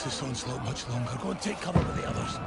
last this onslaught much longer. Go and take cover with the others.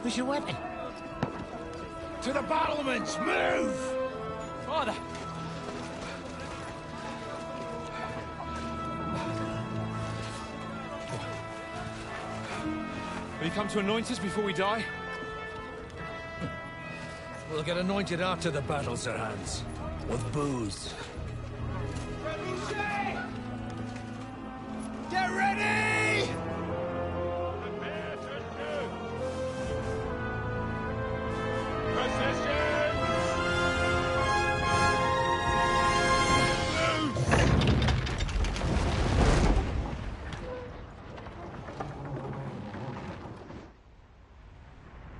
Where's your weapon? To the battlements! Move! Father! Will you come to anoint us before we die? We'll get anointed after the battles are hands. With booze. Get ready!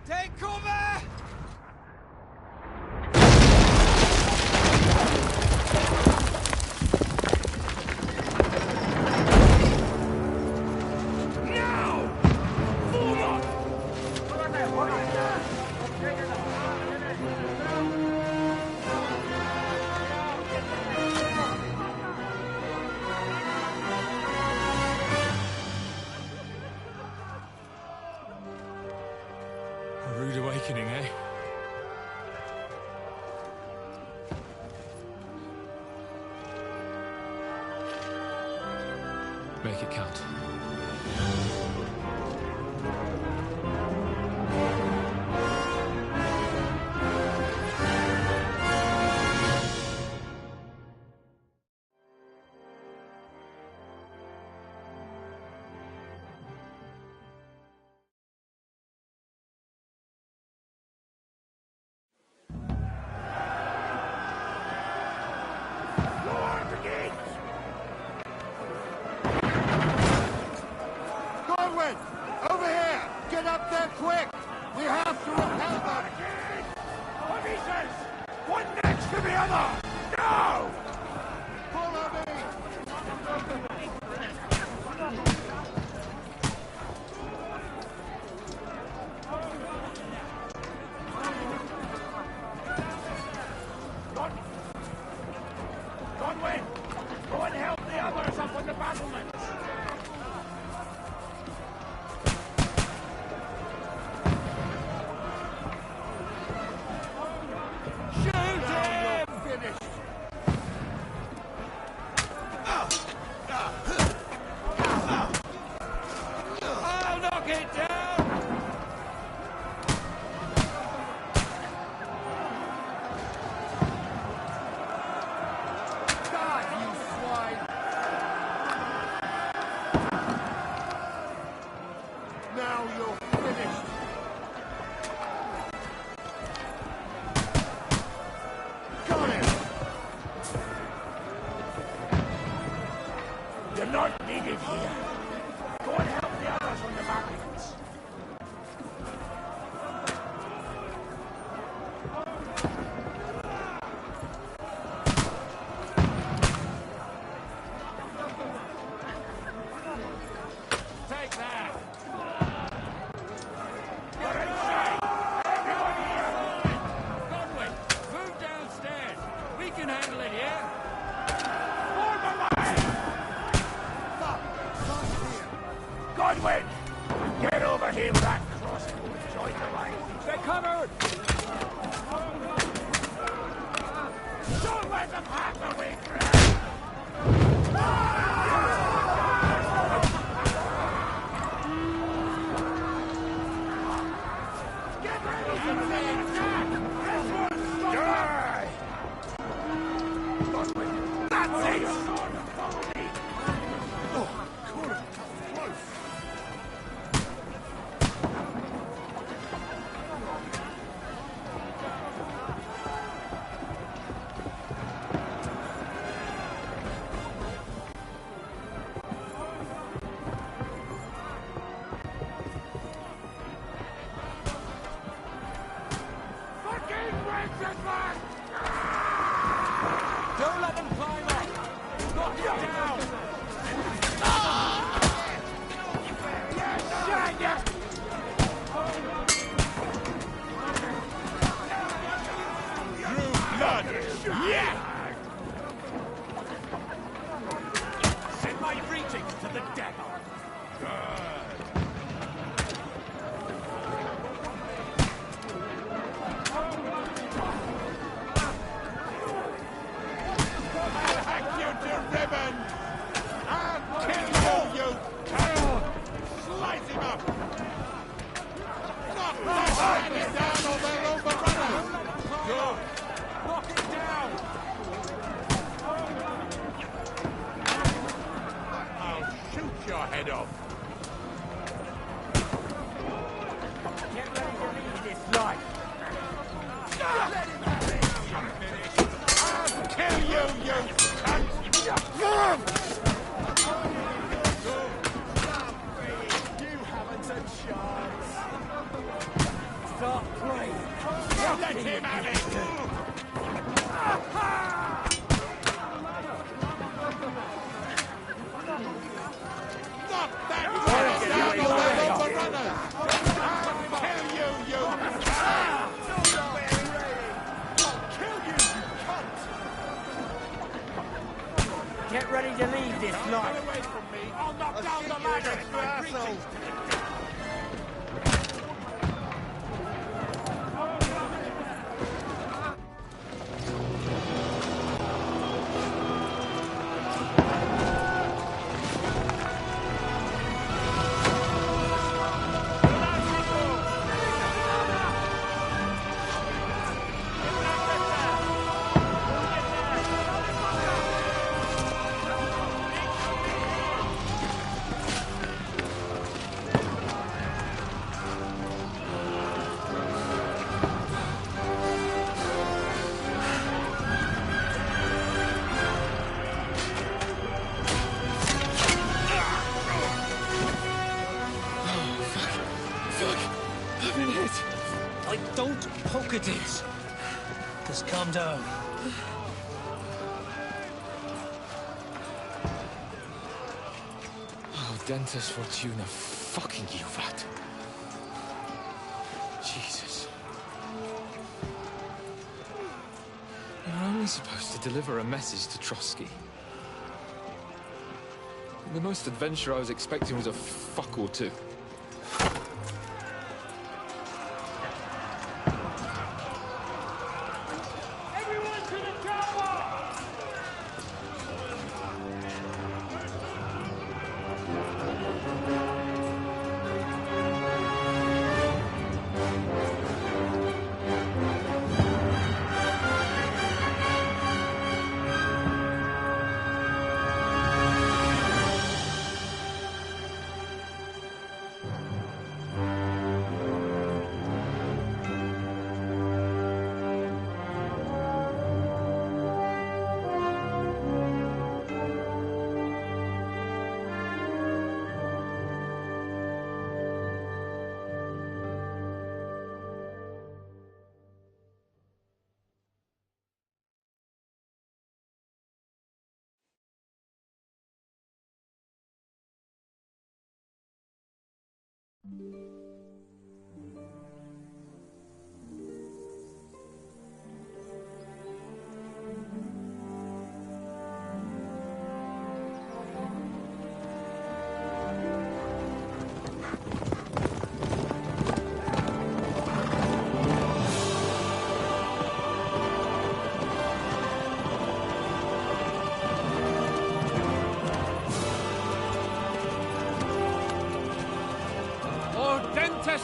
Take cover! A rude awakening, eh? Make it count. Over here! Get up there quick! We have to repel them! Officers! One next to the other! Now! Follow me! Godwin! Go and help the others up on the battlements! Now you're finished! Got him! You're not needed here. Go and help the others on the battlements. Take that! Handle it here. Godwin! Get over here with that crossbow and join the line. They're covered! Don't let them have the way, Get ready for the attack! This one's die! Godwin, that's it! Follow me! Oh, God, close! Don't let them climb up! Knock it down! Blood! Yeah! Send my greetings to the devil! I'll hack you to ribbons! I'll kill you, you cunt! Slice him up! Knock that bandit down or they'll overrun us! Good! Knock it down! I'll shoot your head off! Get ready to leave this life! I'll kill you, you cunt! You haven't a chance! Start playing! Let him have it! Knock that bandit down or they'll overrun us! I'll kill you, you Get ready to leave this life! Away from me! I'll knock down the ladder! Don't poke at it. Just calm down. Oh, Dentes Fortuna, fucking you, vat. Jesus. You're only supposed to deliver a message to Trotsky. The most adventure I was expecting was a fuck or two.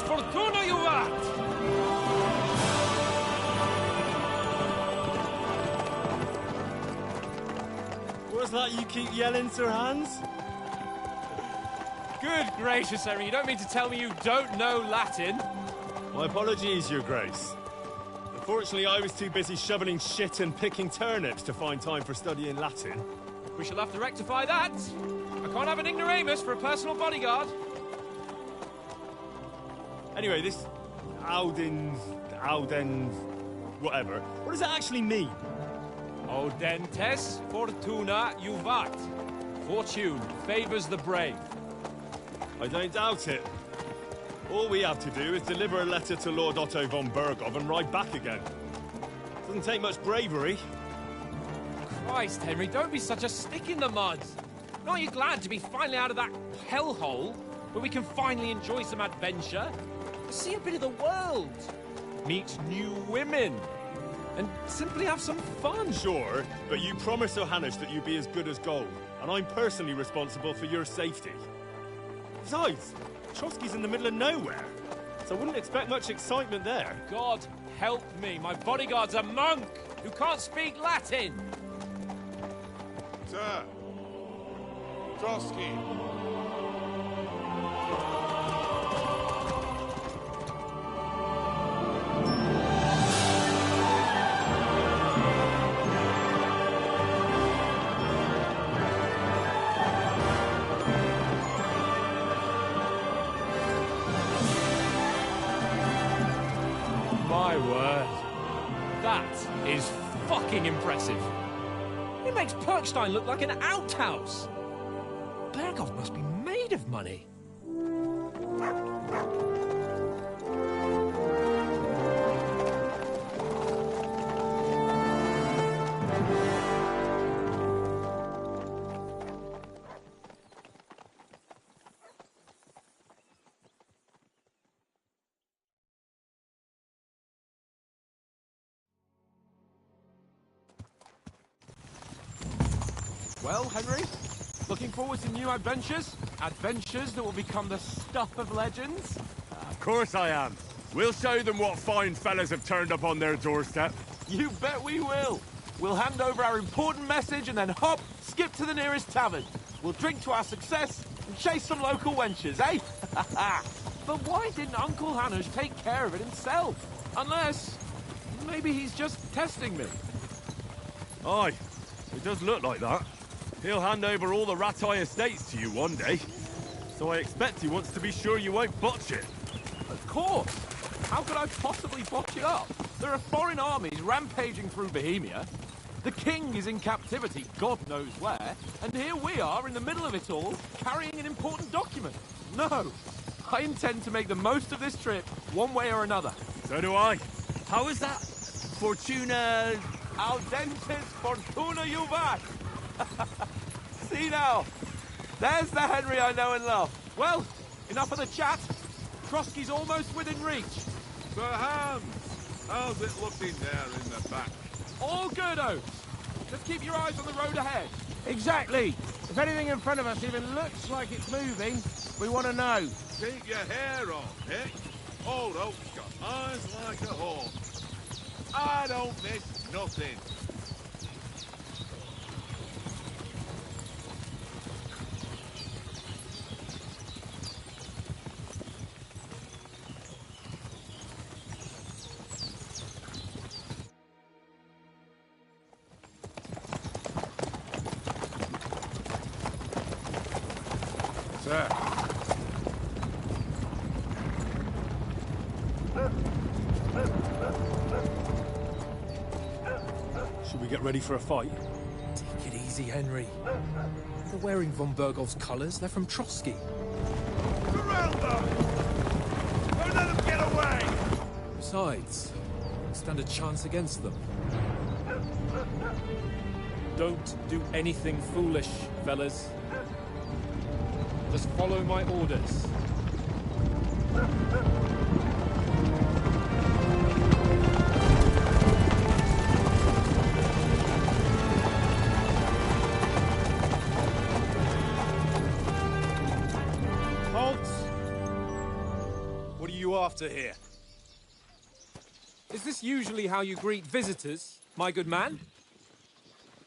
Fortuna, you vat! What's that you keep yelling, Sir Hans? Good gracious, Harry, you don't mean to tell me you don't know Latin? My apologies, Your Grace. Unfortunately, I was too busy shoveling shit and picking turnips to find time for studying Latin. We shall have to rectify that. I can't have an ignoramus for a personal bodyguard. Anyway, this Alden's... whatever. What does it actually mean? Audentes fortuna juvat. Fortune favors the brave. I don't doubt it. All we have to do is deliver a letter to Lord Otto von Bergov and ride back again. Doesn't take much bravery. Christ, Henry, don't be such a stick in the mud. Aren't you glad to be finally out of that hellhole where we can finally enjoy some adventure? See a bit of the world. Meet new women. And simply have some fun. Sure, but you promised Johannes that you'd be as good as gold, and I'm personally responsible for your safety. Besides, Trotsky's in the middle of nowhere, so I wouldn't expect much excitement there. God help me, my bodyguard's a monk who can't speak Latin. Sir! Trotsky! My word. That is fucking impressive. It makes Perkstein look like an outhouse. Bergov must be made of money. Well, Henry, looking forward to new adventures? Adventures that will become the stuff of legends? Of course I am. We'll show them what fine fellas have turned up on their doorstep. You bet we will. We'll hand over our important message and then hop, skip to the nearest tavern. We'll drink to our success and chase some local wenches, eh? But why didn't Uncle Hanush take care of it himself? Unless, maybe he's just testing me. Aye, it does look like that. He'll hand over all the Ratai estates to you one day. So I expect he wants to be sure you won't botch it. Of course. How could I possibly botch it up? There are foreign armies rampaging through Bohemia. The king is in captivity, God knows where. And here we are in the middle of it all, carrying an important document. No, I intend to make the most of this trip, one way or another. So do I. How is that? Fortuna... Audentes fortuna juvat. See now, there's the Henry I know and love. Well, enough of the chat. Trotsky's almost within reach. Sir Hans! How's it looking there in the back? All good, Oates. Just keep your eyes on the road ahead. Exactly. If anything in front of us even looks like it's moving, we want to know. Keep your hair on, eh? Old Oak's got eyes like a hawk. I don't miss nothing. Sir. Should we get ready for a fight? Take it easy, Henry. They're wearing von Bergov's colours. They're from Trotsky. Surround them! Don't let them get away! Besides, stand a chance against them. Don't do anything foolish, fellas. Just follow my orders. Halt! What are you after here? Is this usually how you greet visitors, my good man?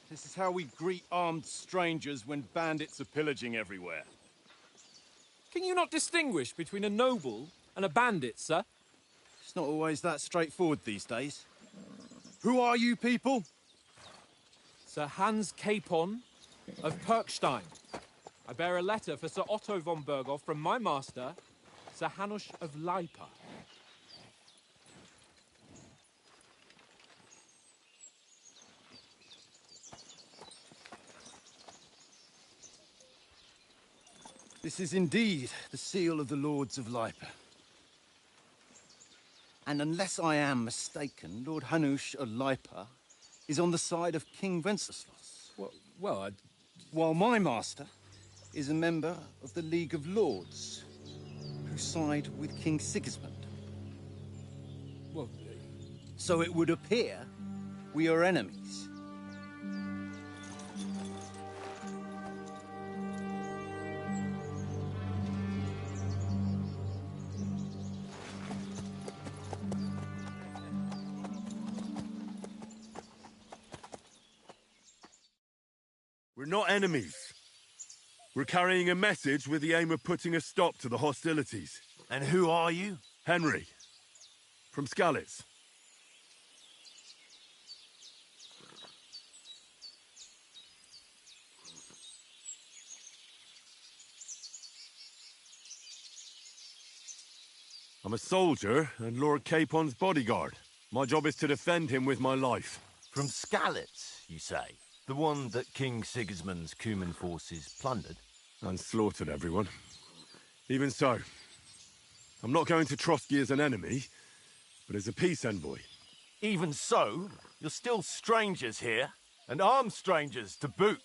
This is how we greet armed strangers when bandits are pillaging everywhere. Can you not distinguish between a noble and a bandit, sir? It's not always that straightforward these days. Who are you people? Sir Hans Capon of Perkstein. I bear a letter for Sir Otto von Bergov from my master, Sir Hanush of Lipa. This is indeed the seal of the Lords of Lipa. And unless I am mistaken, Lord Hanush of Lipa is on the side of King Wenceslas. While my master is a member of the League of Lords, who side with King Sigismund. Well, So it would appear we are enemies. We're not enemies. We're carrying a message with the aim of putting a stop to the hostilities. And who are you? Henry, from Skalitz. I'm a soldier and Lord Capon's bodyguard. My job is to defend him with my life. From Skalitz, you say? The one that King Sigismund's Cuman forces plundered? And slaughtered everyone. Even so, I'm not going to Trotsky as an enemy, but as a peace envoy. Even so, you're still strangers here, and armed strangers to boot.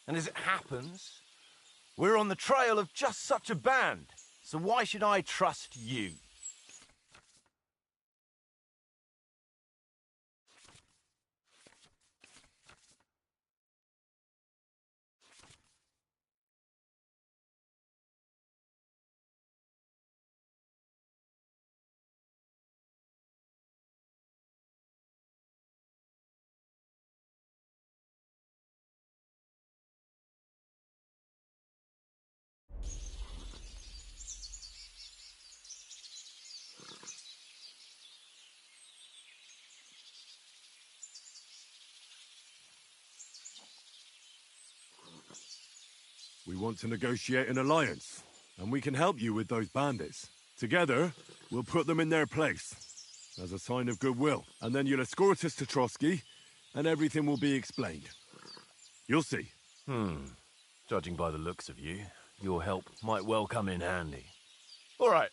And as it happens, we're on the trail of just such a band, so why should I trust you? We want to negotiate an alliance, and we can help you with those bandits. Together, we'll put them in their place, as a sign of goodwill. And then you'll escort us to Trotsky, and everything will be explained. You'll see. Judging by the looks of you, your help might well come in handy. All right.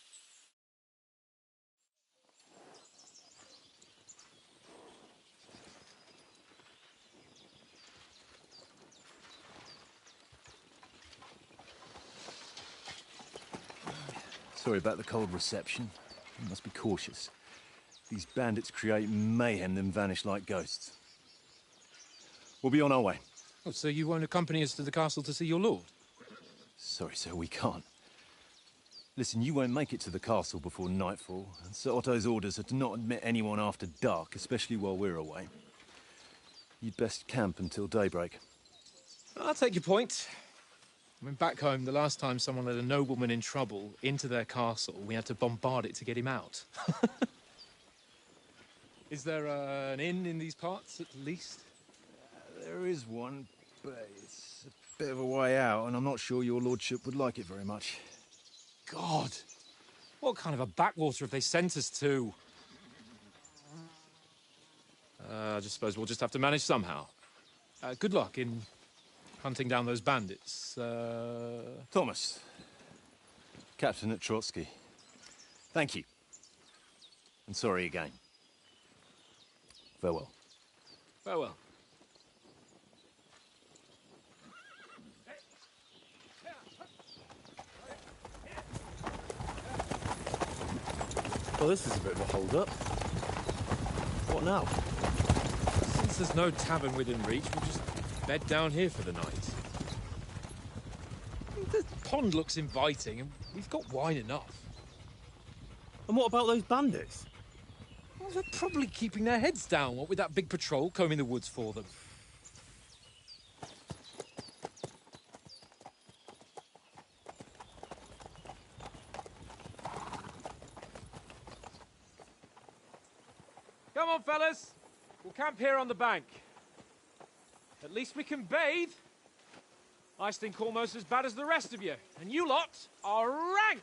Sorry about the cold reception. You must be cautious. These bandits create mayhem, then vanish like ghosts. We'll be on our way. oh, so you won't accompany us to the castle to see your lord? Sorry, sir, we can't. Listen, you won't make it to the castle before nightfall, and Sir Otto's orders are to not admit anyone after dark, especially while we're away. You'd best camp until daybreak. I'll take your point. I mean, back home, the last time someone let a nobleman in trouble into their castle, we had to bombard it to get him out. Is there an inn in these parts, at least? There is one, but it's a bit of a way out, and I'm not sure your lordship would like it very much. God! What kind of a backwater have they sent us to? I just suppose we'll just have to manage somehow. Good luck in hunting down those bandits. Thomas, captain at Trotsky. Thank you. And sorry again. Farewell. Farewell. Well, this is a bit of a hold-up. What now? Since there's no tavern within reach, we'll just bed down here for the night. The pond looks inviting, and we've got wine enough. And what about those bandits? Well, they're probably keeping their heads down, what with that big patrol combing the woods for them. Come on, fellas. We'll camp here on the bank. At least we can bathe. I stink almost as bad as the rest of you. And you lot are rank!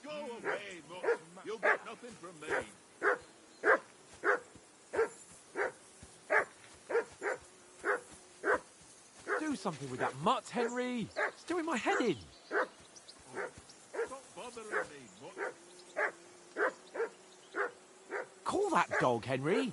Go away, Mook. You'll get nothing from me. Do something with that mutt, Henry. It's doing my head in. Stop bothering me, mutt. Call that dog, Henry.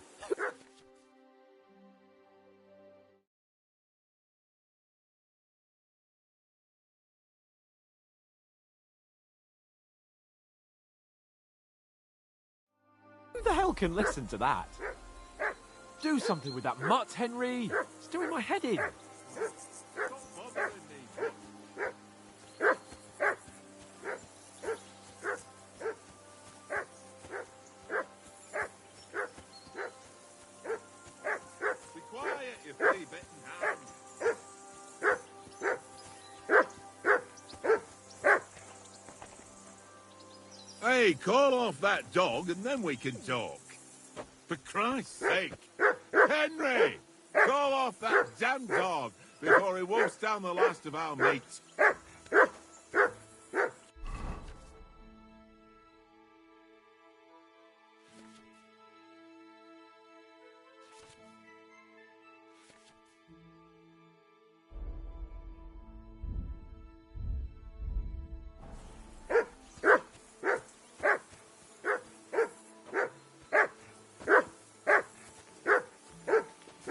Who the hell can listen to that? Do something with that mutt, Henry. It's doing my head in. Stop bothering me, mutt. Be quiet, you flea-bitten hound. Hey, call off that dog and then we can talk. For Christ's sake. Henry! Call off that damn dog before he wolfs down the last of our meat.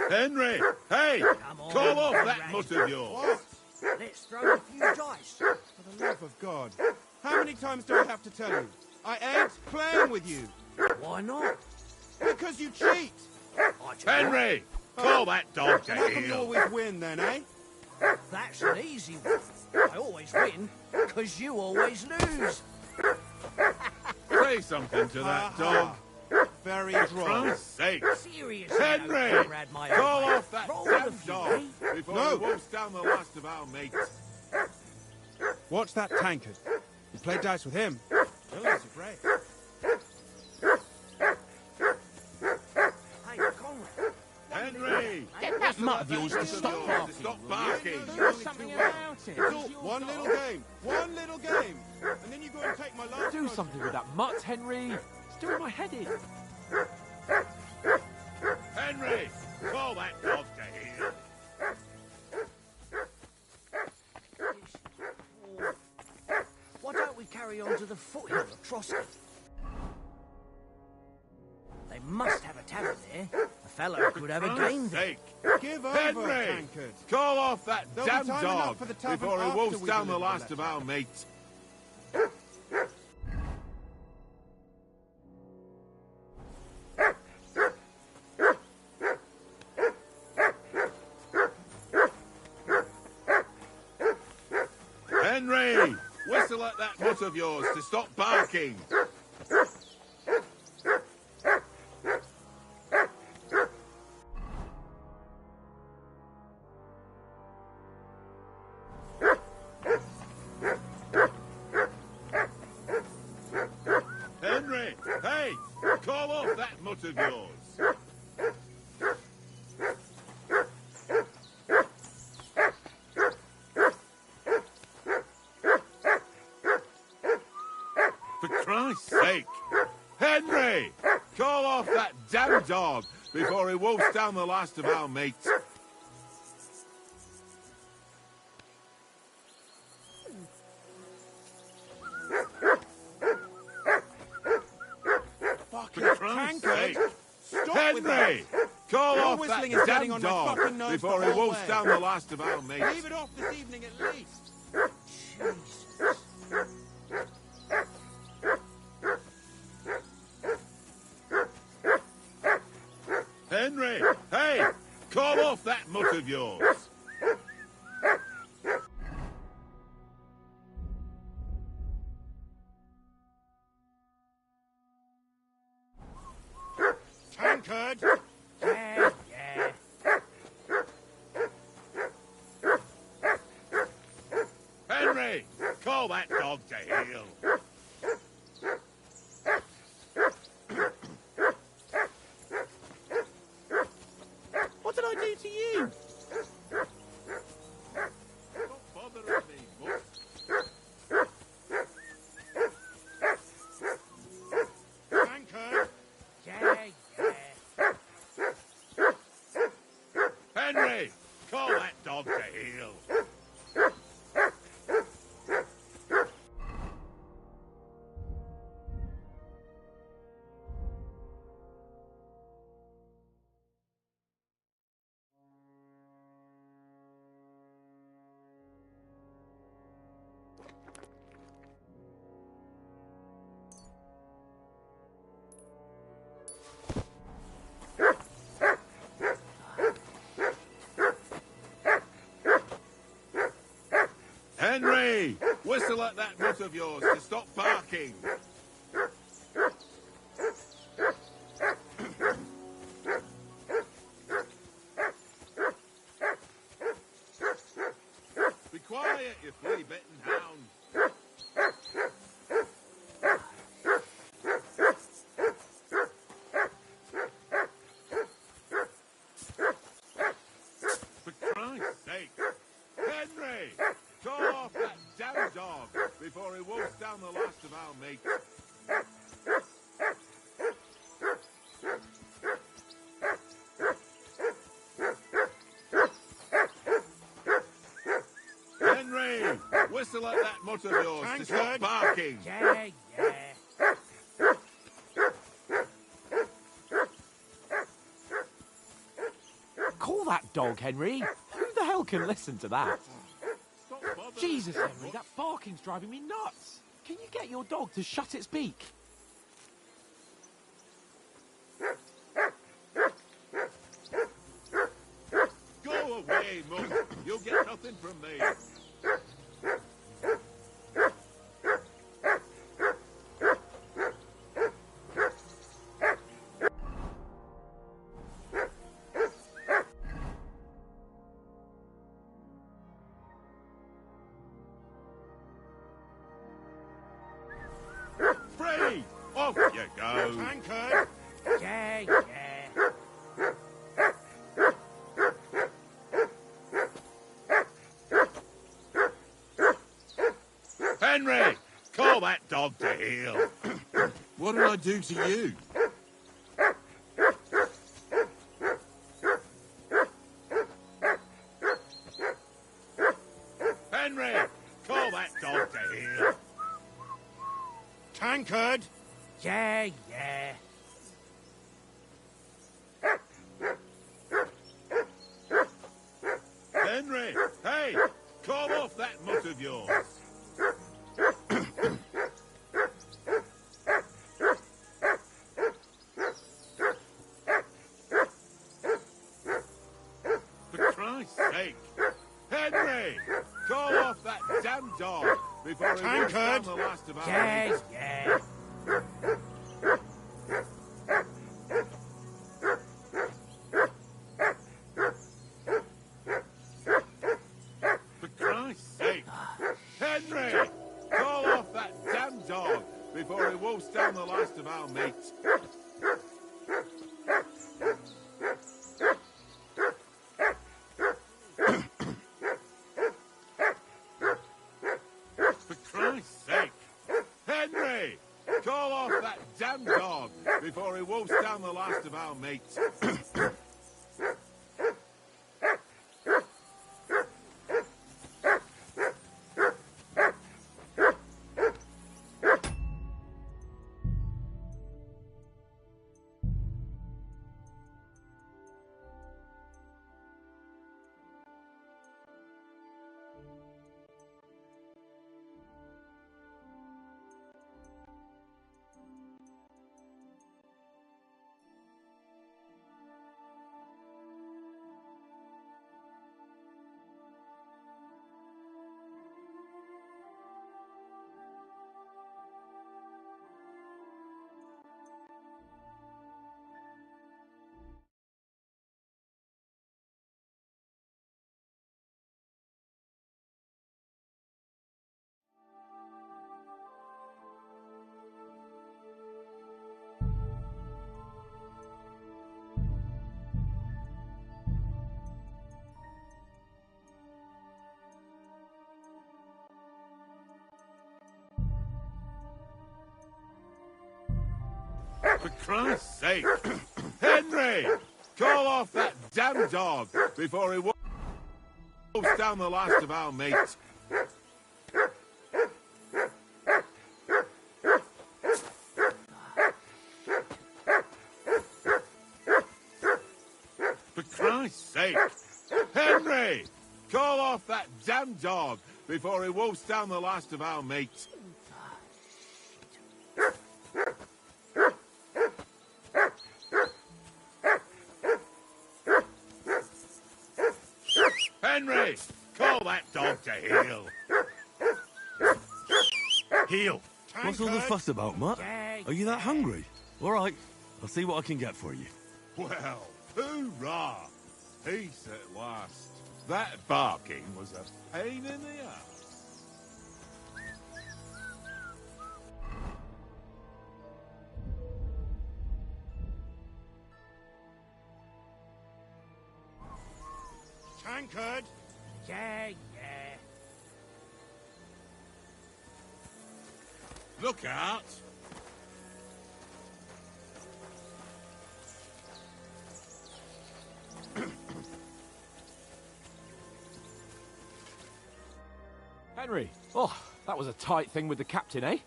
Henry! Hey! Call off that mutt of yours! Let's throw a few dice. For the love of God. How many times do I have to tell you? I ain't playing with you. Why not? Because you cheat. I tell you Henry! Call that dog to How come you heel! always win then, eh? what, that's an easy one. I always win, because you always lose. Say something to that dog. Very For droll. Christ's sake! Seriously, Henry! though, Conrad, my Call old mate. off that Roll damn with a few, dog eh? before No. he wolfs down the last of our meat. Watch that tankard. You play dice with him, he'll lose your brain. Hey, Conrad. Henry! Get that mutt of yours to stop barking. Stop barking! Do something about it. One little game. One little game. And then you go and take my last Do something with that mutt, Henry. It's doing my head in. Henry! Call that dog to heel! Why don't we carry on to the foothill of Trotsky? They must have a tavern there. A fellow could have a game there. Sake. Give over, Henry! tankard. Call off that There'll be damn time dog enough for the tavern before he after wolfs we down the deliver last the of our meat. Henry! Whistle at that mutt of yours to stop barking. Henry! Hey! Call off that mutt of yours. For Christ's sake! Henry! Call off that damn dog before he wolfs down the last of our meat. Fucking For Christ's tankard. sake! Stop with that. Henry! Call Your off whistling that is getting damn on my dog fucking nerves before the he whole wolfs way. down the last of our meat. Leave it off this evening at least. Jesus. Henry! Hey! Call off that mutt of yours. Tankard. Yeah, yeah. Henry! Call that dog to heel. What did I do to you? Stop bothering me, mutt. Tankard. Yeah, yeah. Henry! Call that dog to heel. whistle at that mutt of yours to stop barking. Be quiet, you flea-bitten hound. For Christ's sake, Henry, call off that damn dog before he wolfs down the last of our mates. Henry, whistle at that mutt of yours to stop barking. Yeah, yeah. Call that dog, Henry. Who the hell can listen to that? Stop bothering Jesus, us, Henry, that barking's driving me nuts. Can you get your dog to shut its beak? Go away, Mutt. You'll get nothing from me. Free! Off you go. Tankard! Yeah, yeah. Henry, call that dog to heel. What did I do to you? Henry, call that dog to heel. Tankard! Yeah, yeah. Henry, hey, call off that mutt of yours. For Christ's sake, Henry, call off that damn dog before he wolfs down Tankard. the last of our Yeah, mates. yeah. For Christ's sake, Henry, call off that damn dog before he wolfs down the last of our mates. For Christ's sake, Henry, call off that damn dog before he wolfs down the last of our mates. For Christ's sake, Henry, call off that damn dog before he wolfs down the last of our mates. For Christ's sake, Henry, call off that damn dog before he wolfs down the last of our mates. Henry, call that dog to heel. Heel. What's all the fuss about, Mutt? Are you that hungry? All right, I'll see what I can get for you. Well, hoorah! Peace at last. That barking was a pain in the ass. Tankard? Yeah. Look out! Henry, oh, that was a tight thing with the captain, eh?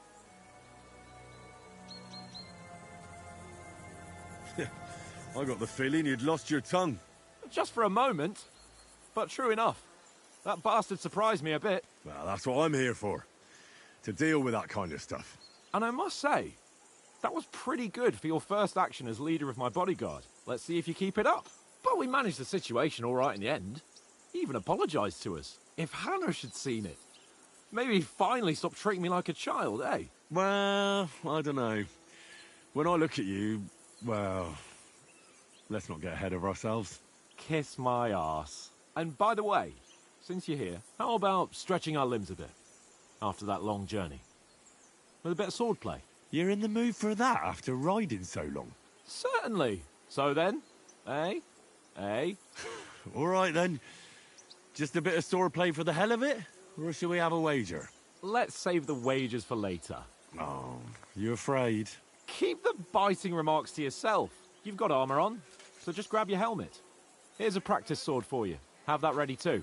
I got the feeling you'd lost your tongue. Just for a moment. But true enough. That bastard surprised me a bit. Well, that's what I'm here for. To deal with that kind of stuff. And I must say, that was pretty good for your first action as leader of my bodyguard. Let's see if you keep it up. But we managed the situation all right in the end. He even apologised to us. If Hanush had seen it, maybe he'd finally stop treating me like a child, eh? Well, I don't know. When I look at you, well, let's not get ahead of ourselves. Kiss my arse. And by the way, since you're here, how about stretching our limbs a bit after that long journey? With a bit of swordplay. You're in the mood for that after riding so long? Certainly. So then, eh? Eh? All right then. Just a bit of swordplay for the hell of it? Or shall we have a wager? Let's save the wagers for later. Oh, you afraid? Keep the biting remarks to yourself. You've got armour on, so just grab your helmet. Here's a practice sword for you. Have that ready too.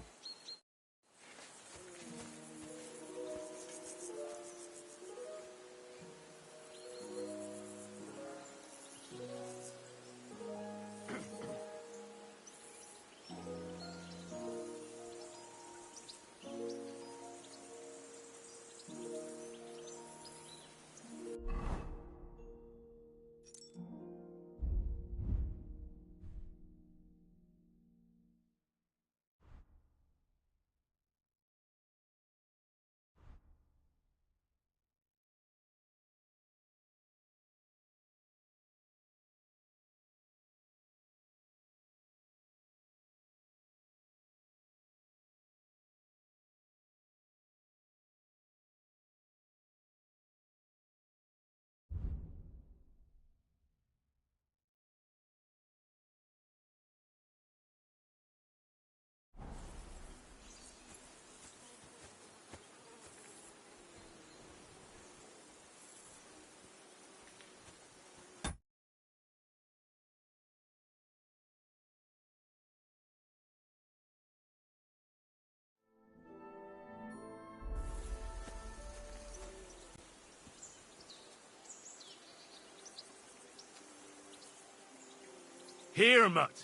Here, Mutt.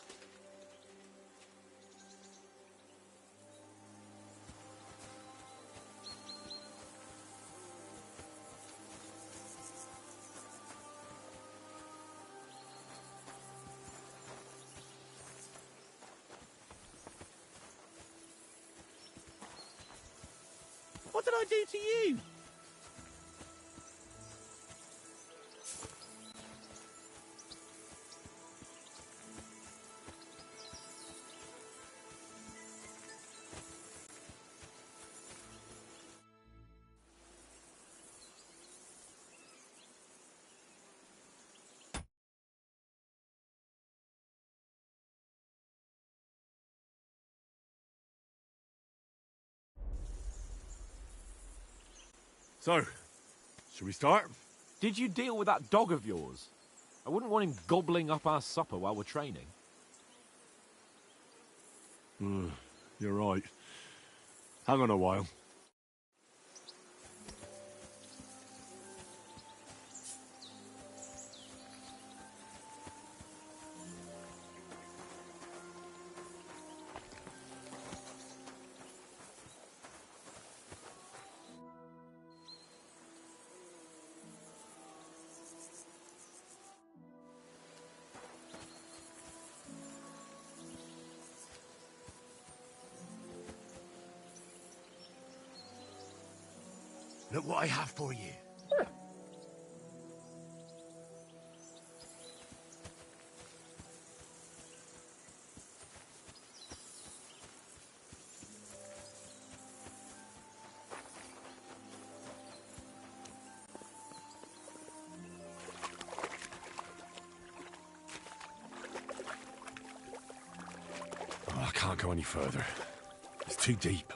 What did I do to you? So, shall we start? Did you deal with that dog of yours? I wouldn't want him gobbling up our supper while we're training. You're right. Hang on a while. Look what I have for you. Oh, I can't go any further. It's too deep.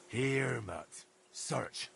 Here, Mutt. Search.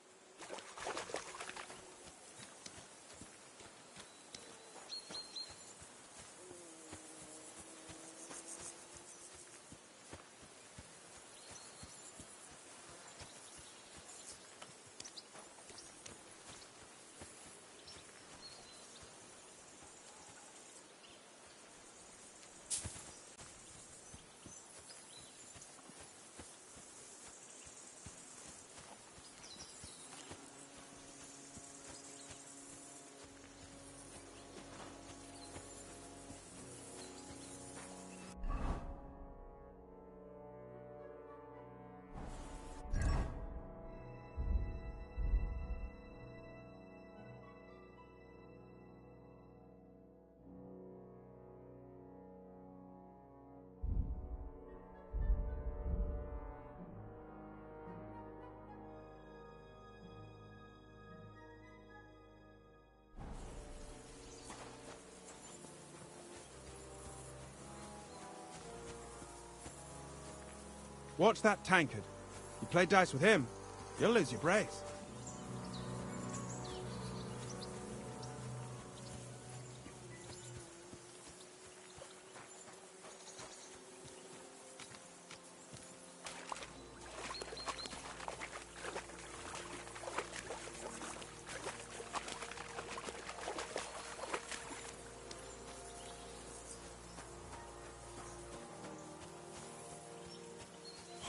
Watch that tankard. You play dice with him, you'll lose your brace.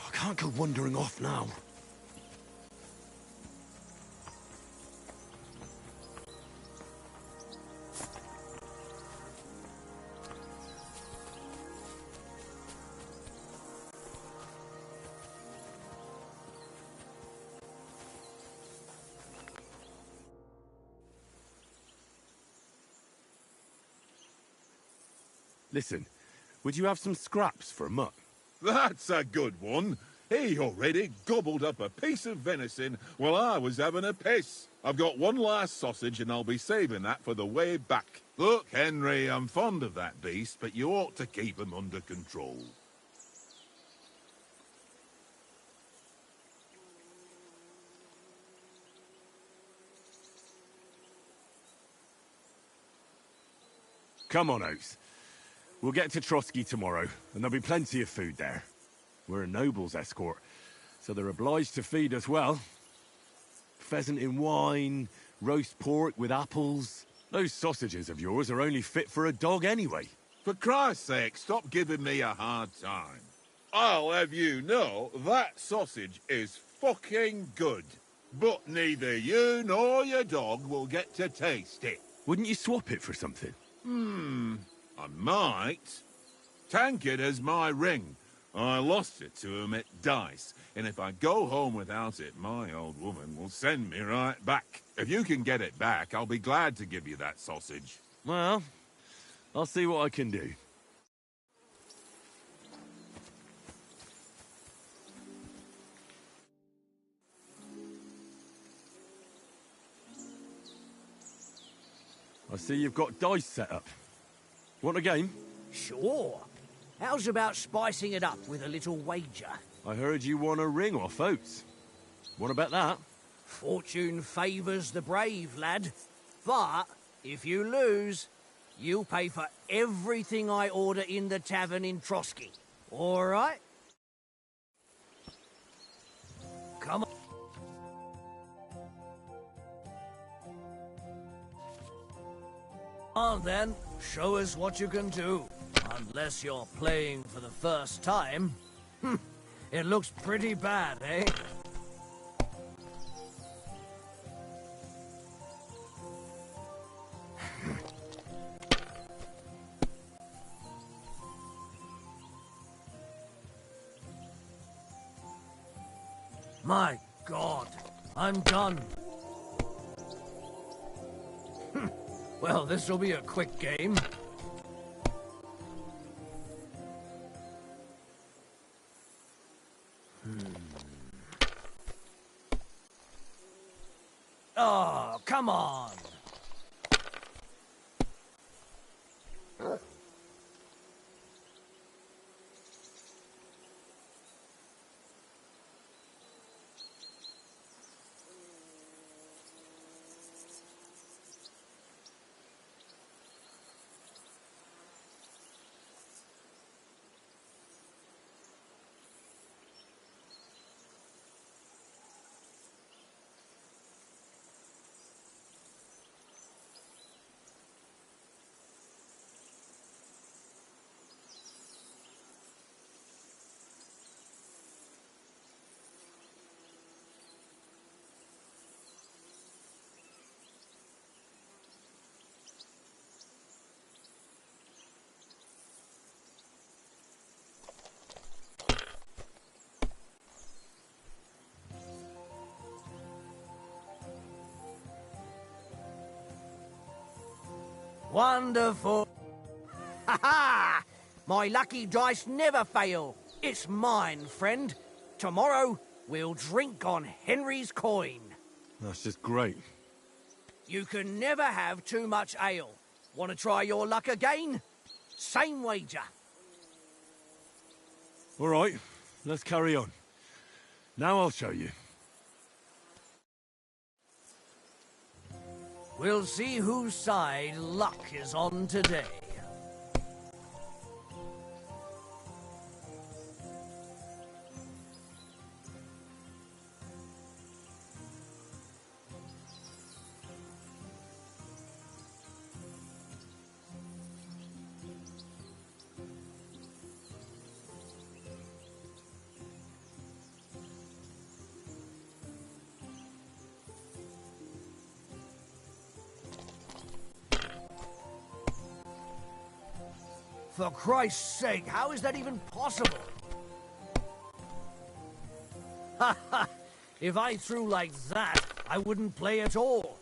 I can't go wandering off now. Listen, would you have some scraps for a mutt? That's a good one. He already gobbled up a piece of venison while I was having a piss. I've got one last sausage and I'll be saving that for the way back. Look, Henry, I'm fond of that beast, but you ought to keep him under control. Come on, Oates. We'll get to Trotsky tomorrow, and there'll be plenty of food there. We're a noble's escort, so they're obliged to feed us well. Pheasant in wine, roast pork with apples. Those sausages of yours are only fit for a dog anyway. For Christ's sake, stop giving me a hard time. I'll have you know that sausage is fucking good. But neither you nor your dog will get to taste it. Wouldn't you swap it for something? I might. Tankard has my ring. I lost it to him at dice, and if I go home without it, my old woman will send me right back. If you can get it back, I'll be glad to give you that sausage. Well, I'll see what I can do. I see you've got dice set up. Want a game? Sure. How's about spicing it up with a little wager? I heard you won a ring off Oates. What about that? Fortune favours the brave, lad. But if you lose, you'll pay for everything I order in the tavern in Trotsky. All right? Come on. On then, show us what you can do. Unless you're playing for the first time. It looks pretty bad, eh? My God, I'm done. Well, this'll be a quick game. Oh, come on. Wonderful. Ha ha! My lucky dice never fail. It's mine, friend. Tomorrow, we'll drink on Henry's coin. That's just great. You can never have too much ale. Want to try your luck again? Same wager. All right, let's carry on. Now I'll show you. We'll see whose side luck is on today. For Christ's sake, how is that even possible? Ha ha! If I threw like that, I wouldn't play at all.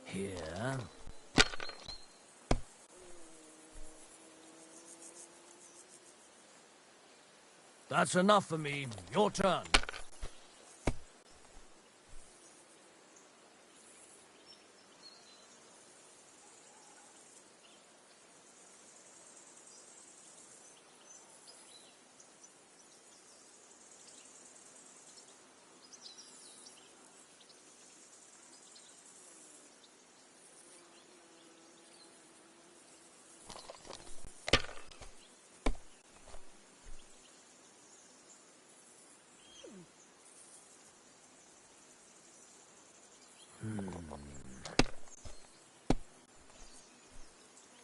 Here. That's enough for me. Your turn.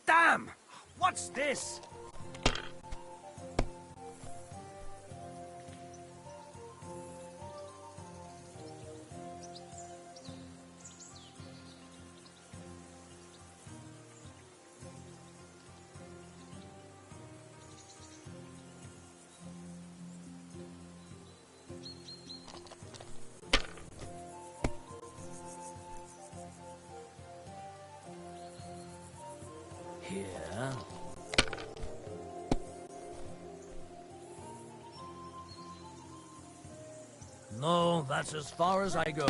Damn! What's this? Here. No, that's as far as I go.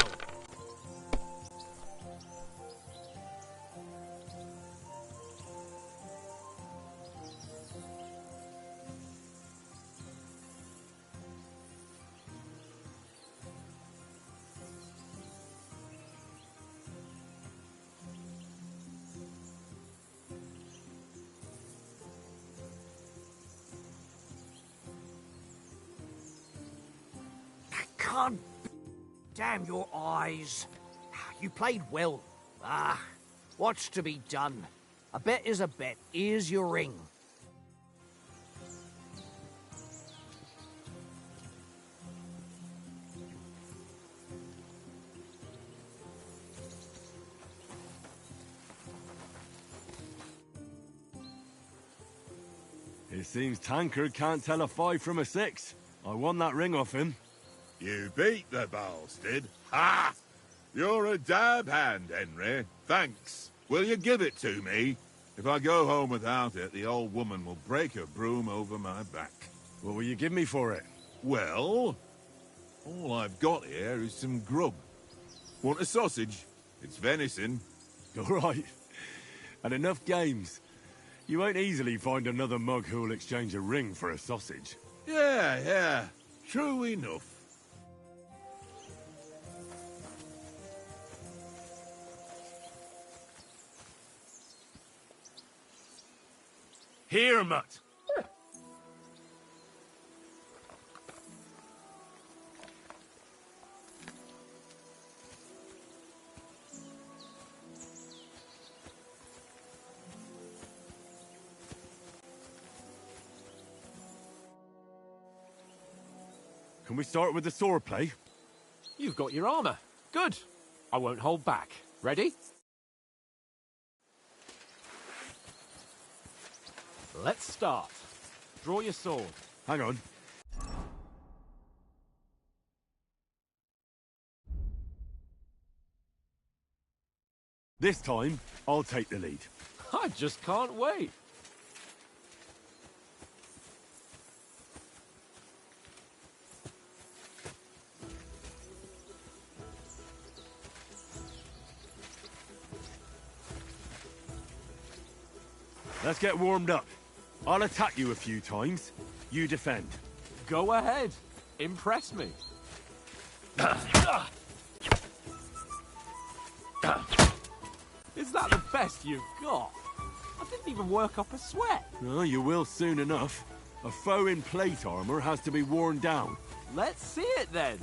Can't Damn your eyes. You played well. Ah, what's to be done? A bet is a bet. Here's your ring. It seems Tankard can't tell a 5 from a 6. I won that ring off him. You beat the bastard. Ha! You're a dab hand, Henry. Thanks. Will you give it to me? If I go home without it, the old woman will break her broom over my back. What will you give me for it? Well, all I've got here is some grub. Want a sausage? It's venison. All right. And enough games. You won't easily find another mug who'll exchange a ring for a sausage. Yeah. True enough. Here, mutt. Can we start with the sword play? You've got your armor. Good. I won't hold back. Ready? Let's start. Draw your sword. Hang on. This time, I'll take the lead. I just can't wait. Let's get warmed up. I'll attack you a few times. You defend. Go ahead. Impress me. Is that the best you've got? I didn't even work up a sweat. Oh, you will soon enough. A foe in plate armor has to be worn down. Let's see it then.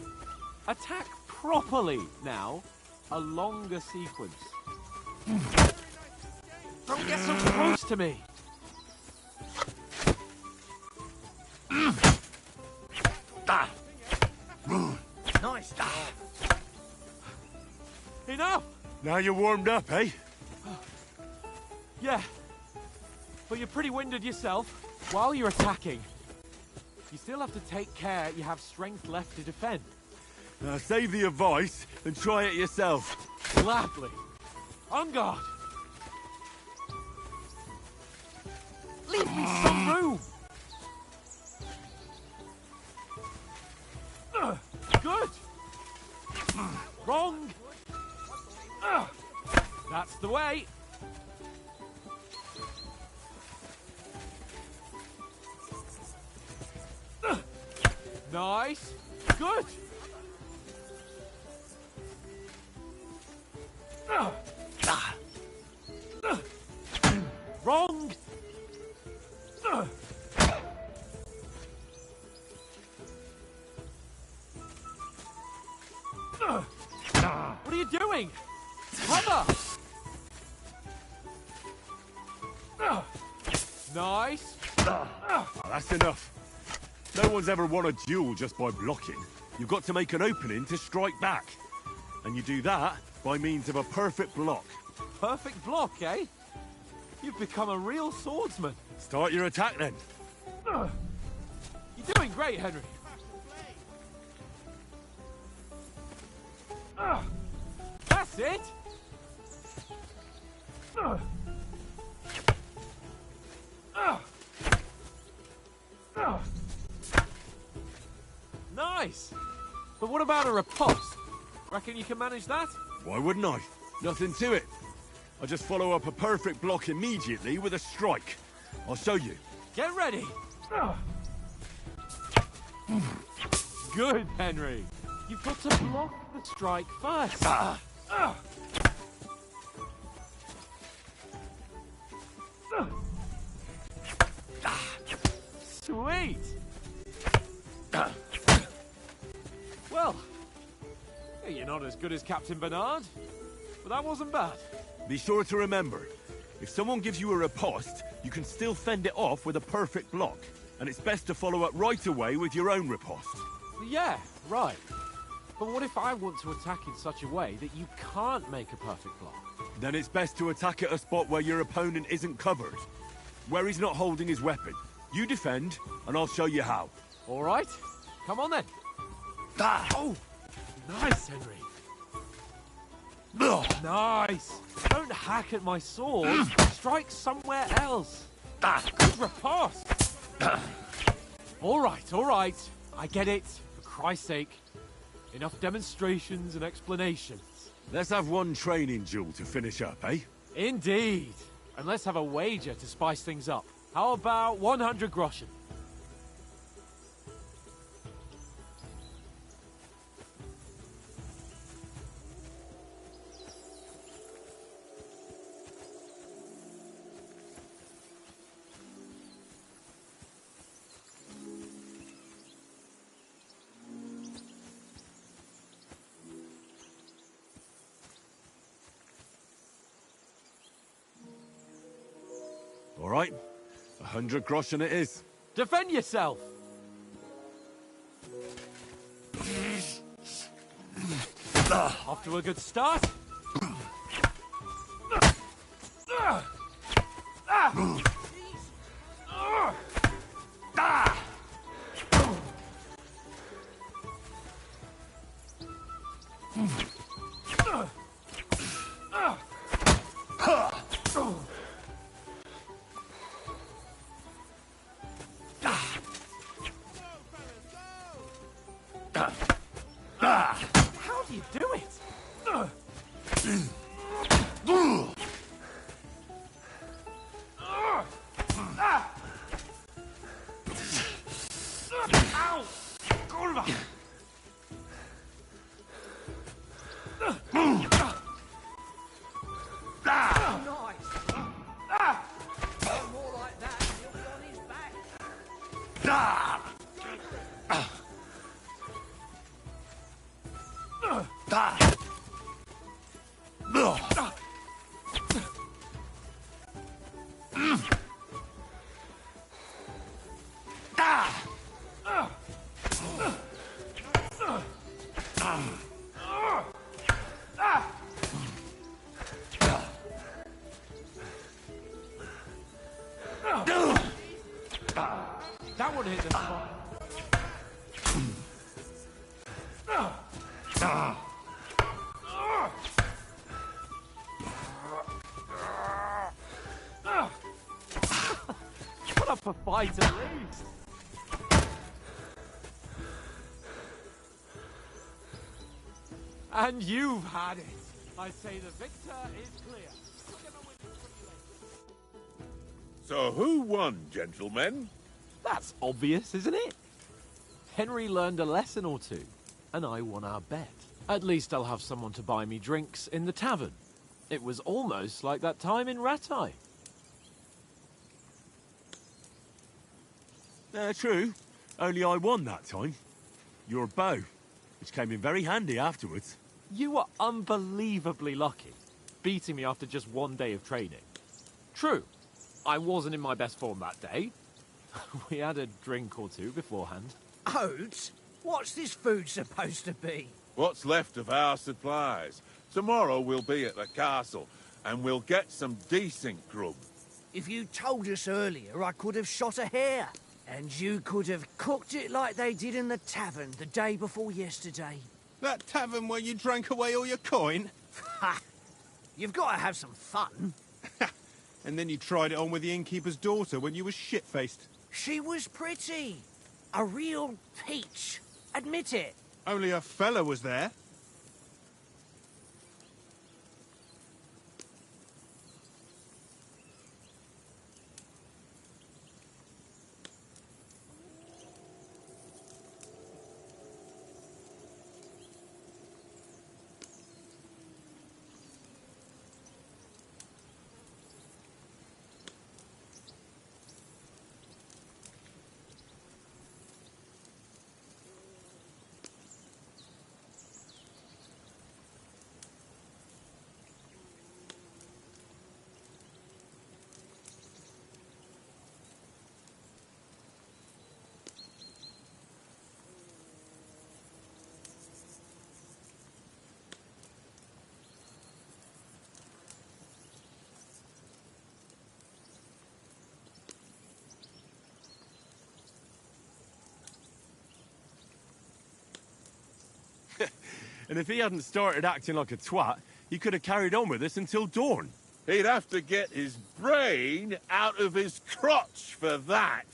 Attack properly now. A longer sequence. Don't get so close to me. Nice. Enough! Now you're warmed up, eh? Yeah. But you're pretty winded yourself. While you're attacking, you still have to take care you have strength left to defend. Now save the advice and try it yourself. Gladly. On guard. Leave me some room. Good. Wrong. That's the way. Nice. Good. Wrong. What are you doing? Cover! Nice. Oh, that's enough. No one's ever won a duel just by blocking. You've got to make an opening to strike back. And you do that by means of a perfect block. Perfect block, eh? You've become a real swordsman. Start your attack then. You're doing great, Henry. That's it. Nice. But what about a riposte? Reckon you can manage that? Why wouldn't I? Nothing to it. I just follow up a perfect block immediately with a strike. I'll show you. Get ready. Good, Henry. You've got to block the strike first. Sweet. Well, You're not as good as Captain Bernard, but that wasn't bad. Be sure to remember, if someone gives you a riposte, you can still fend it off with a perfect block. And it's best to follow up right away with your own riposte. Yeah, right. But what if I want to attack in such a way that you can't make a perfect block? Then it's best to attack at a spot where your opponent isn't covered. Where he's not holding his weapon. You defend, and I'll show you how. All right. Come on then. Ah! Oh! Nice, Henry. Nice. Don't hack at my sword. Strike somewhere else. Good riposte. All right. I get it. For Christ's sake. Enough demonstrations and explanations. Let's have one training duel to finish up, eh? Indeed. And let's have a wager to spice things up. How about 100 groschen? All right. 100 groschen it is. Defend yourself! Off to a good start. How do you do it? Ow! Kurwa! Nice. More like that, and he'll be on his back. That one hit the spot. Put up a fight at least. And you've had it. I say the victor is clear. So who won, gentlemen? That's obvious, isn't it? Henry learned a lesson or two, and I won our bet. At least I'll have someone to buy me drinks in the tavern. It was almost like that time in Rattay. True. Only I won that time. Your bow, which came in very handy afterwards. You were unbelievably lucky, beating me after just one day of training. True, I wasn't in my best form that day. We had a drink or two beforehand. Oats? What's this food supposed to be? What's left of our supplies? Tomorrow we'll be at the castle, and we'll get some decent grub. If you told us earlier, I could have shot a hare. And you could have cooked it like they did in the tavern the day before yesterday. That tavern where you drank away all your coin? Ha! You've got to have some fun. And then you tried it on with the innkeeper's daughter when you were shit-faced. She was pretty. A real peach. Admit it. Only a fella was there. And if he hadn't started acting like a twat, he could have carried on with us until dawn. He'd have to get his brain out of his crotch for that.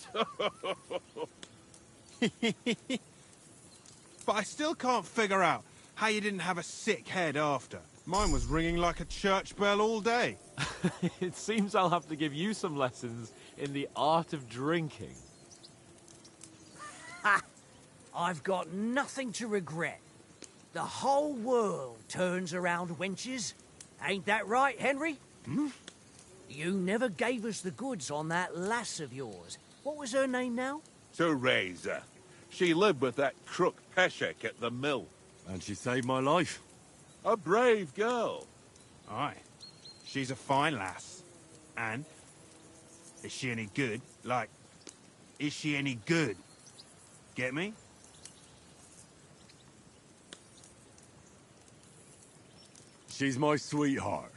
But I still can't figure out how you didn't have a sick head after. Mine was ringing like a church bell all day. It seems I'll have to give you some lessons in the art of drinking. Ha! I've got nothing to regret. The whole world turns around wenches. Ain't that right, Henry? Hmm? You never gave us the goods on that lass of yours. What was her name now? Teresa. She lived with that crook Peshek at the mill. And she saved my life. A brave girl. Aye. She's a fine lass. And? Is she any good? Like, is she any good? Get me? She's my sweetheart.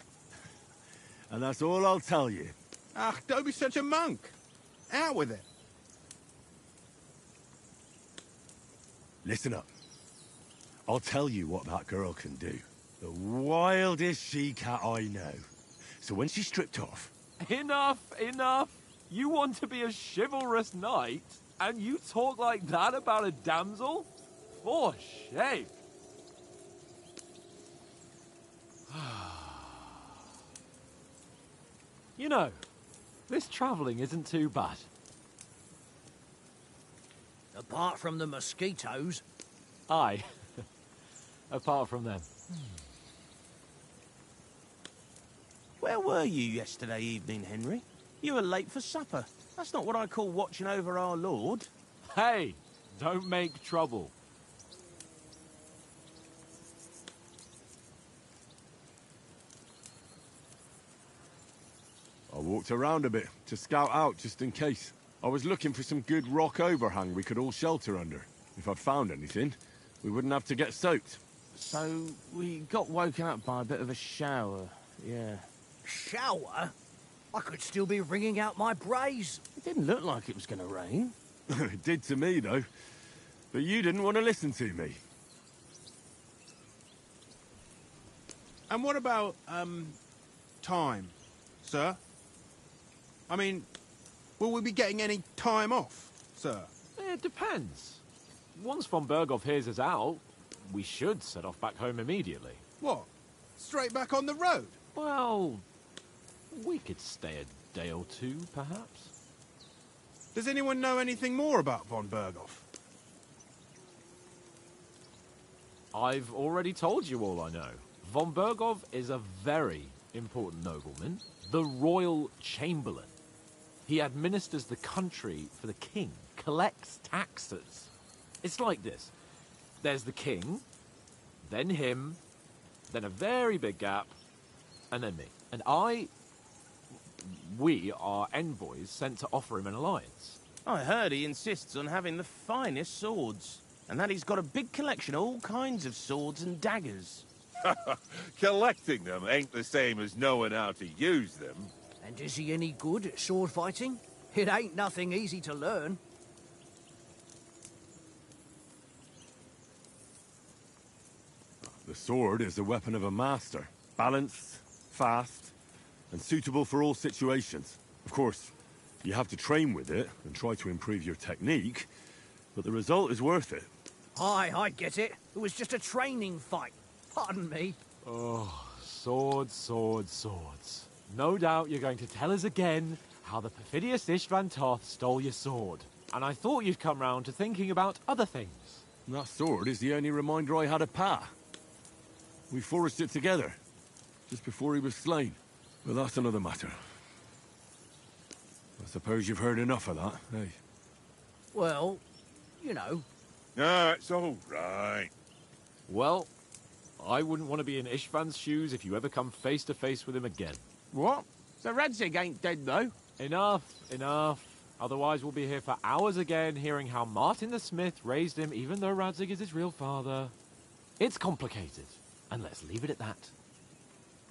And that's all I'll tell you. Ah, don't be such a monk. Out with it. Listen up. I'll tell you what that girl can do. The wildest she-cat I know. So when she's stripped off... Enough, enough! You want to be a chivalrous knight, and you talk like that about a damsel? For shame! You know, this travelling isn't too bad. Apart from the mosquitoes. Aye. Apart from them. Where were you yesterday evening, Henry? You were late for supper. That's not what I call watching over our Lord. Hey, don't make trouble. I walked around a bit to scout out just in case. I was looking for some good rock overhang we could all shelter under. If I'd found anything, we wouldn't have to get soaked. So, we got woken up by a bit of a shower, yeah. Shower? I could still be wringing out my brace. It didn't look like it was going to rain. It did to me, though. But you didn't want to listen to me. And what about, time, sir? I mean, will we be getting any time off, sir? It depends. Once von Berghoff hears us out, we should set off back home immediately. What? Straight back on the road? Well, we could stay a day or two, perhaps. Does anyone know anything more about von Berghoff? I've already told you all I know. Von Berghoff is a very important nobleman, the royal chamberlain. He administers the country for the king, collects taxes. It's like this. There's the king, then him, then a very big gap, and then me. And we are envoys sent to offer him an alliance. I heard he insists on having the finest swords, and that he's got a big collection of all kinds of swords and daggers. Collecting them ain't the same as knowing how to use them. And is he any good at sword fighting? It ain't nothing easy to learn. The sword is the weapon of a master. Balanced, fast, and suitable for all situations. Of course, you have to train with it and try to improve your technique, but the result is worth it. Aye, I get it. It was just a training fight. Pardon me. Oh, swords, swords, swords. No doubt you're going to tell us again how the perfidious Istvan Toth stole your sword. And I thought you'd come round to thinking about other things. That sword is the only reminder I had of Pa. We forged it together, just before he was slain. But that's another matter. I suppose you've heard enough of that, eh? Well, you know. No, it's all right. Well, I wouldn't want to be in Istvan's shoes if you ever come face to face with him again. What? So Radzig ain't dead, though? Enough, enough. Otherwise we'll be here for hours again, hearing how Martin the Smith raised him, even though Radzig is his real father. It's complicated, and let's leave it at that.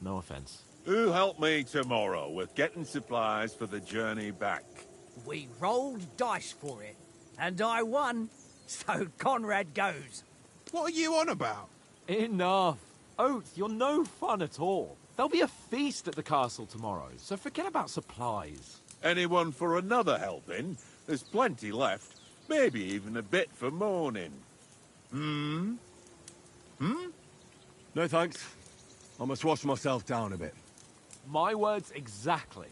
No offense. Who help me tomorrow with getting supplies for the journey back? We rolled dice for it, and I won, so Conrad goes. What are you on about? Enough. Oates, you're no fun at all. There'll be a feast at the castle tomorrow, so forget about supplies. Anyone for another helping? There's plenty left. Maybe even a bit for morning. No thanks. I must wash myself down a bit. My words exactly.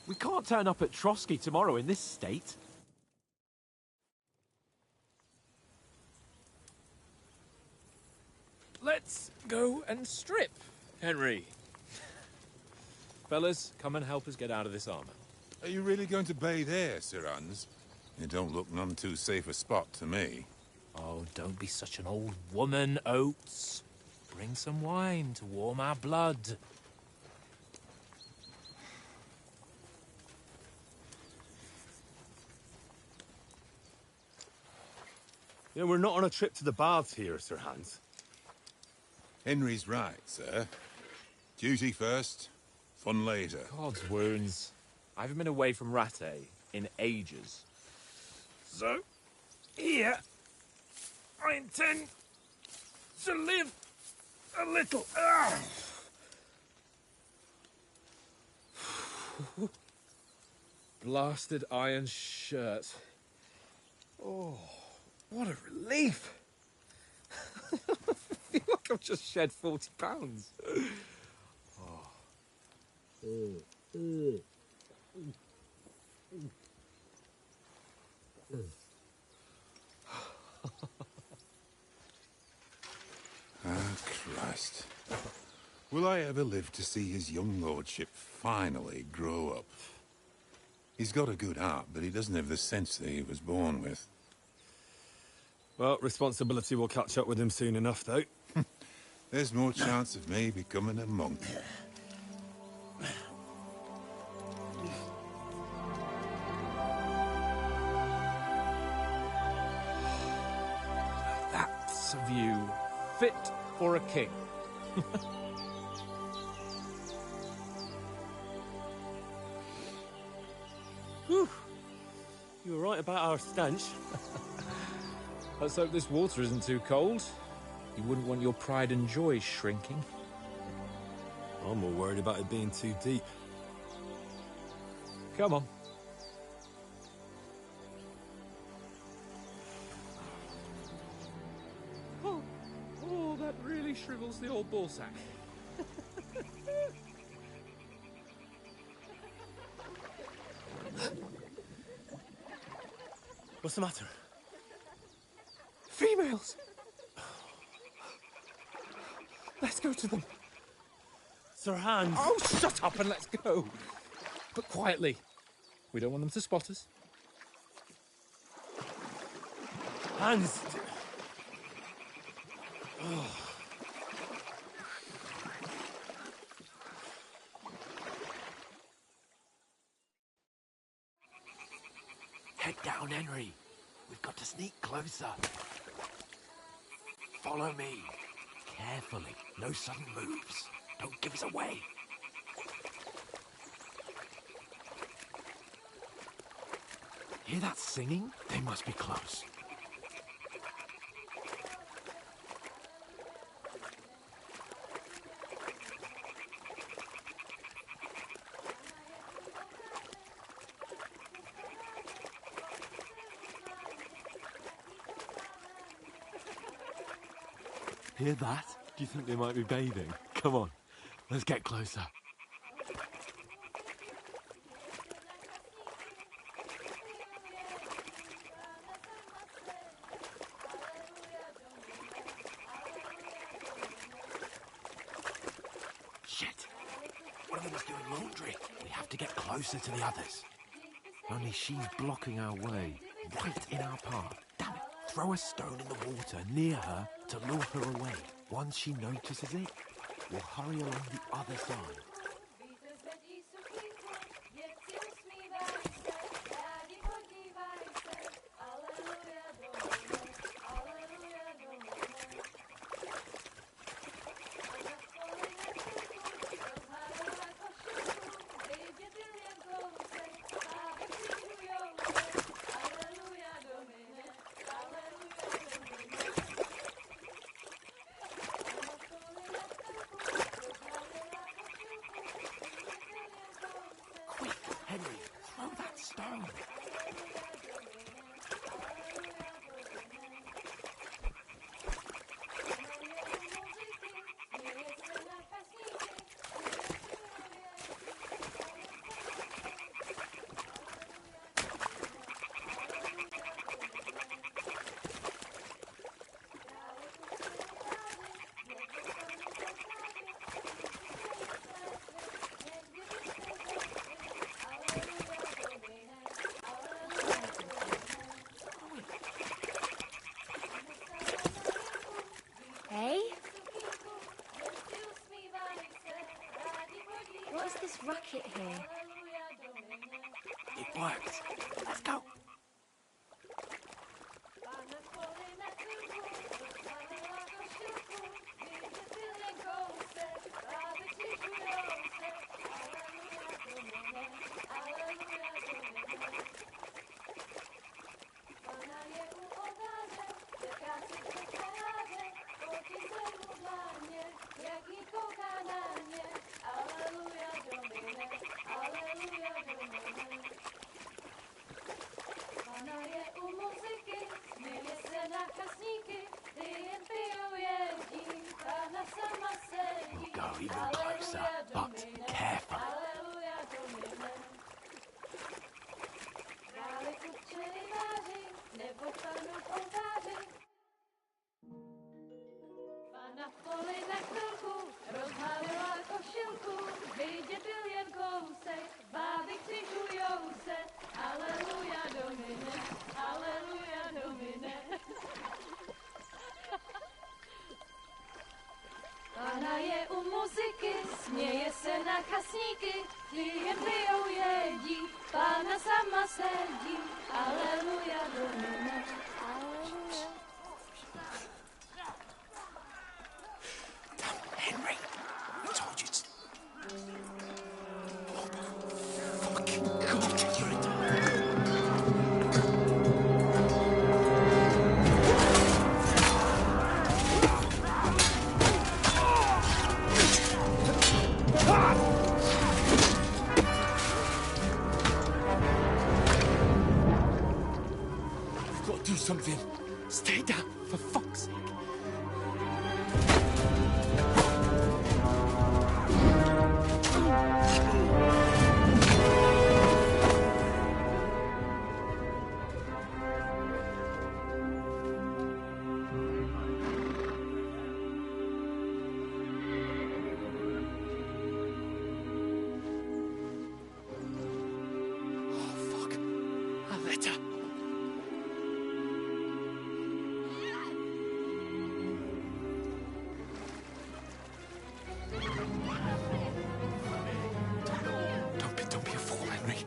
We can't turn up at Trotsky tomorrow in this state. Let's go and strip, Henry. Fellas, come and help us get out of this armor. Are you really going to bathe here, Sir Hans? It don't look none too safe a spot to me. Oh, don't be such an old woman, Oates. Bring some wine to warm our blood. Yeah, we're not on a trip to the baths here, Sir Hans. Henry's right, sir. Duty first, fun later. God's wounds. I haven't been away from Rattay in ages. So, here, I intend to live a little. Blasted iron shirt. Oh, what a relief. I feel like I've just shed 40 pounds. Christ. Will I ever live to see his young lordship finally grow up? He's got a good heart, but he doesn't have the sense that he was born with. Well, responsibility will catch up with him soon enough, though. There's more chance of me becoming a monk. That's a view fit for a king. Whew. You were right about our stench. Let's hope this water isn't too cold. You wouldn't want your pride and joy shrinking. I'm more worried about it being too deep. Come on. Oh, that really shrivels the old ball sack. What's the matter? Females! Let's go to them. Sir Hans! Oh, shut up and let's go. But quietly. We don't want them to spot us. Hans! Head down, Henry. We've got to sneak closer. Follow me. Carefully. No sudden moves. Don't give us away. Hear that singing? They must be close. Hear that? Do you think they might be bathing? Come on, let's get closer. Shit! One of them is doing laundry. We have to get closer to the others. Only she's blocking our way, right in our path. Damn it! Throw a stone in the water near her to lure her away. Once she notices it, we'll hurry along the other side. that stone. Hey? What is this racket here? It worked. Let's go. We'll go even closer, but carefully. Pána je u muziky, směje se na chasníky, jen pijou jedí, Pána sama sedí, aleluja, domine, aleluja. Damn, Henry, I told you to... Oh, fucking God, you're a... Do something. Stay down, for fuck's sake. Oh, fuck. A letter. Don't be a fool, Henry.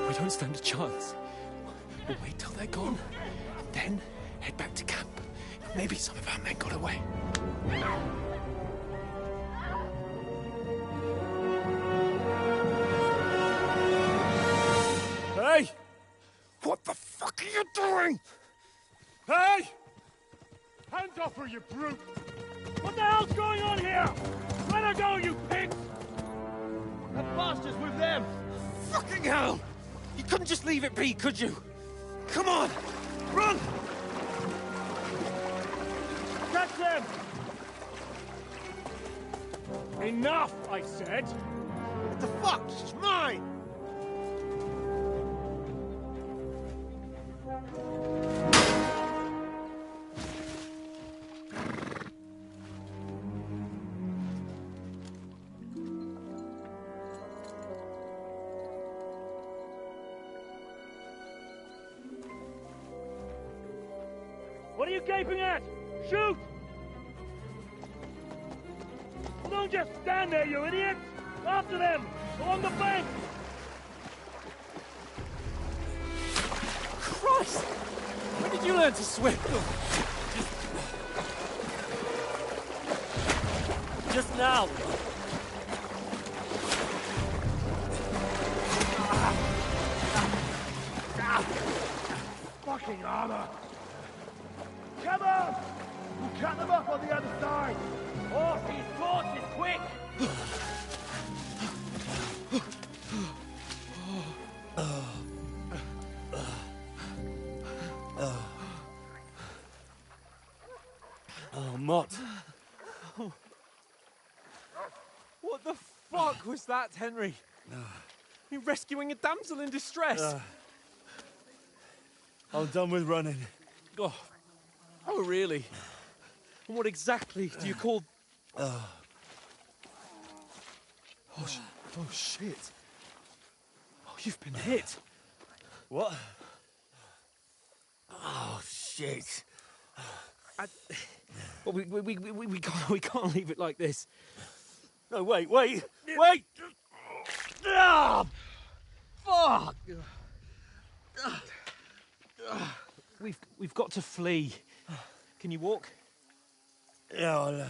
We don't stand a chance. We'll wait till they're gone, and then head back to camp. Maybe some of our men got away. Hey! What the fuck are you doing? Hey! Hands off her, you brute! What the hell's going on here? Let her go, you pigs! That bastard's with them! Fucking hell! You couldn't just leave it be, could you? Come on! Run! Catch them! Enough, I said! What the fuck? She's mine! What are you gaping at? Shoot! Well, don't just stand there, you idiot! After them! Along the bank! Christ! When did you learn to swim? Just now! Fucking armor! Come on! We'll cut them off on the other side! Horses, quick! Mott. What the fuck was that, Henry? You're rescuing a damsel in distress. I'm done with running. Oh, really? And what exactly do you call... Oh, shit. Oh, you've been hit. What? Oh, shit. Well, we can't leave it like this. No, wait! Wait! Ah, fuck! We've got to flee. Can you walk? Yeah,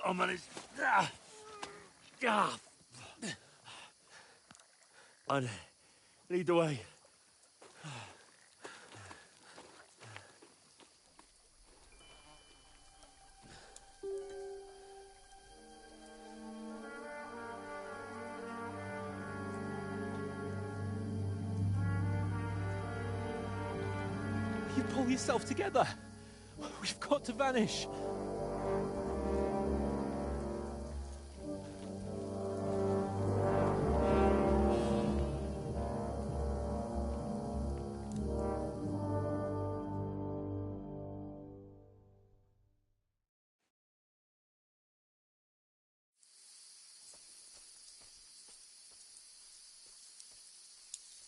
I'll manage. I'd lead the way. You pull yourself together. We've got to vanish.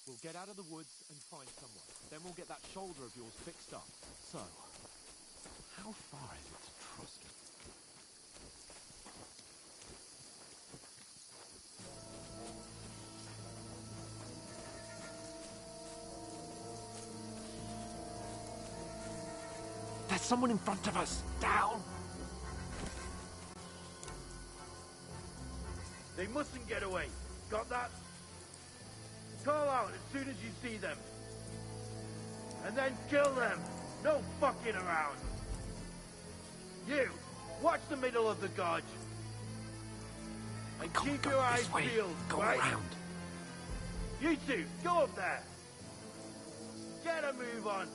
We'll get out of the woods and find someone. Then we'll get that shoulder of yours fixed up. So, how far is it to Trotsky? There's someone in front of us! Down! They mustn't get away. Got that? Call out as soon as you see them. And then kill them. No fucking around. You, watch the middle of the gorge. And keep your eyes peeled, right? Around. You two, go up there. Get a move on.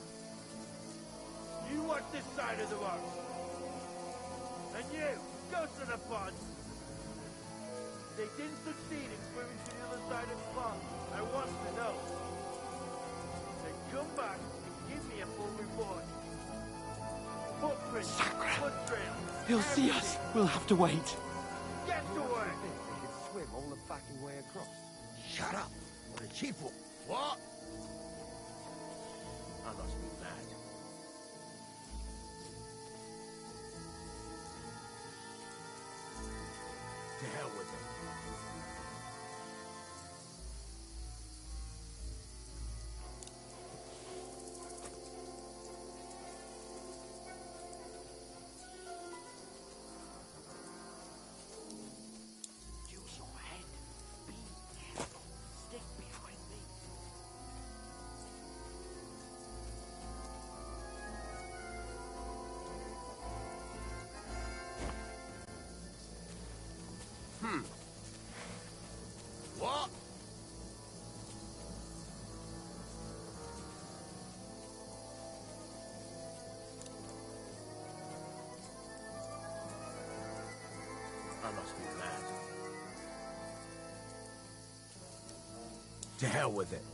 You watch this side of the rock. And you, go to the pond. They didn't succeed in swimming to the other side of the pond. I want to know. Then come back and give me a full report. Footprints, foot trail. He'll see us. We'll have to wait. Get to work. They could swim all the fucking way across. Shut up! What a cheap one. What? I must be mad. To hell with it. Use your head. Be careful. Stick behind me. What? I must be mad. To hell with it.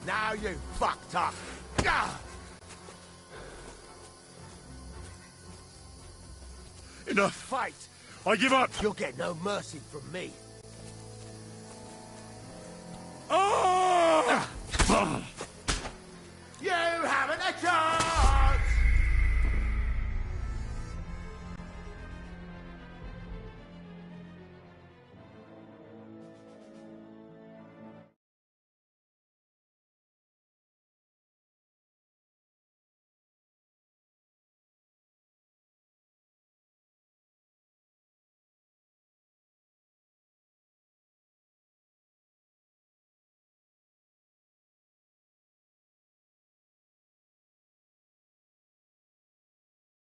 Now you fucked up. Gah! Enough! Fight! I give up! You'll get no mercy from me. Oh! You haven't a chance!